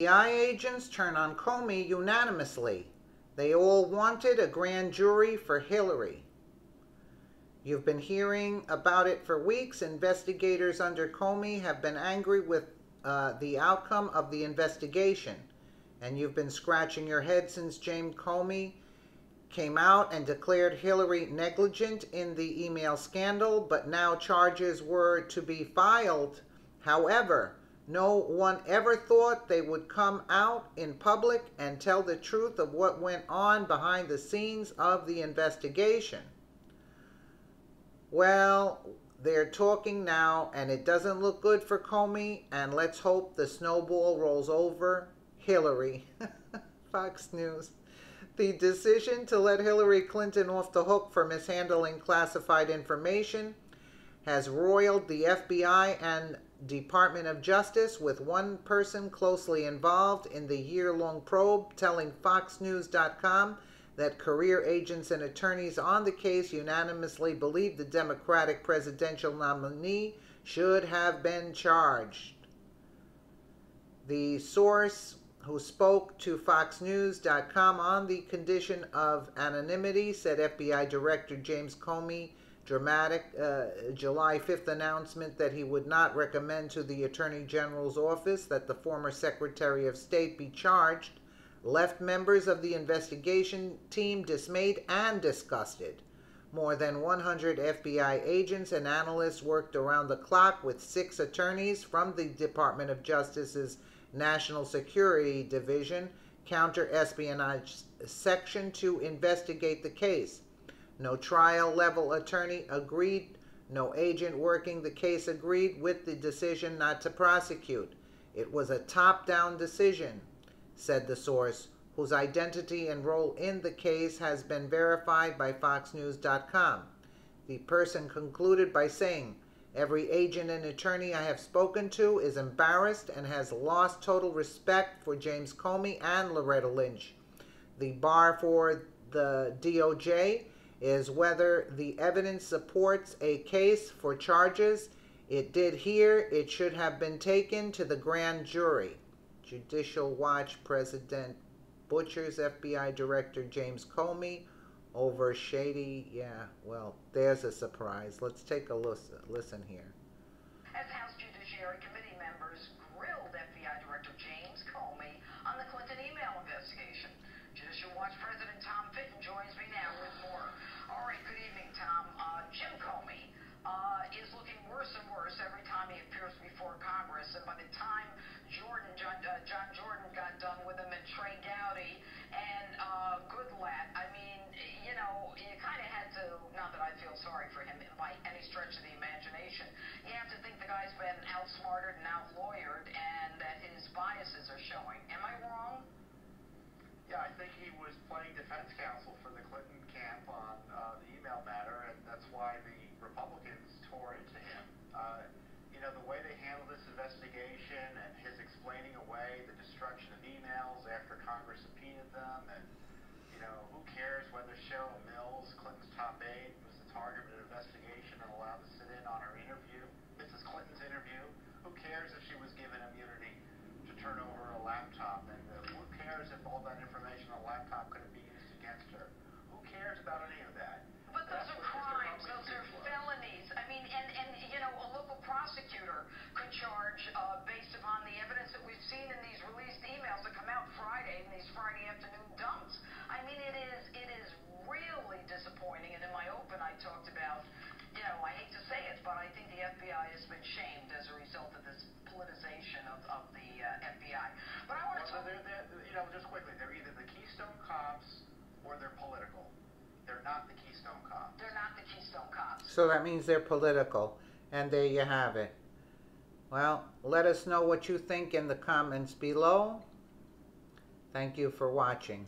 FBI agents turn on Comey unanimously. They all wanted a grand jury for Hillary. You've been hearing about it for weeks. Investigators under Comey have been angry with the outcome of the investigation. And you've been scratching your head since James Comey came out and declared Hillary negligent in the email scandal, but now charges were to be filed. However, no one ever thought they would come out in public and tell the truth of what went on behind the scenes of the investigation. Well, they're talking now, and it doesn't look good for Comey, and let's hope the snowball rolls over Hillary. Fox News. The decision to let Hillary Clinton off the hook for mishandling classified information has roiled the FBI and Department of Justice, with one person closely involved in the year-long probe telling FoxNews.com that career agents and attorneys on the case unanimously believe the Democratic presidential nominee should have been charged. The source who spoke to FoxNews.com on the condition of anonymity said FBI Director James Comey dramatic July 5th announcement that he would not recommend to the Attorney General's office that the former Secretary of State be charged left members of the investigation team dismayed and disgusted. More than 100 FBI agents and analysts worked around the clock with 6 attorneys from the Department of Justice's National Security Division Counter-Espionage Section to investigate the case. No trial-level attorney agreed. No agent working the case agreed with the decision not to prosecute. It was a top-down decision, said the source, whose identity and role in the case has been verified by FoxNews.com. The person concluded by saying, "Every agent and attorney I have spoken to is embarrassed and has lost total respect for James Comey and Loretta Lynch. The bar for the DOJ is whether the evidence supports a case for charges. It did here. It should have been taken to the grand jury." Judicial Watch President Butcher's FBI Director James Comey over shady, well, there's a surprise. Let's take a listen here. As House Judiciary Committee members grilled FBI Director James Comey on the Clinton email investigation. Judicial Watch President Tom Fitton joins me now with more. All right, good evening, Tom. Jim Comey is looking worse and worse every time he appears before Congress, and by the time John Jordan got done with him, and Trey Gowdy and Goodlatte, I mean, you know, you kind of had to, not that I feel sorry for him by any stretch of the imagination, you have to think the guy's been outsmarted and outlawyered and that his biases are showing. Am I wrong? Yeah, I think he was playing defense counsel for the Clinton camp on the email matter, and that's why the Republicans tore into him. You know, the way they handled this investigation and his explaining away the destruction of emails after Congress subpoenaed them, and, you know, who cares whether Cheryl Mills, Clinton's top aide, was the target of an investigation and allowed to sit in on her interview, Mrs. Clinton's interview? Who cares if she was given immunity to turn over a laptop? And who cares if all that information on a laptop could be used against her? Who cares about any of that? But those are crimes. Those are felonies. I mean, and you know, a local prosecutor could charge based upon the evidence that we've seen in these released emails that come out Friday, in these Friday afternoon dumps. I mean, it is really disappointing. And in my open, I talked about, you know, I hate to say it, but I think the FBI has been shamed as a result of this politicization of the FBI. But I want to talk... You know, just quickly, they're either the Keystone Cops or they're political. They're not the Keystone Cops. They're not the Keystone Cops. So that means they're political. And there you have it. Well, let us know what you think in the comments below. Thank you for watching.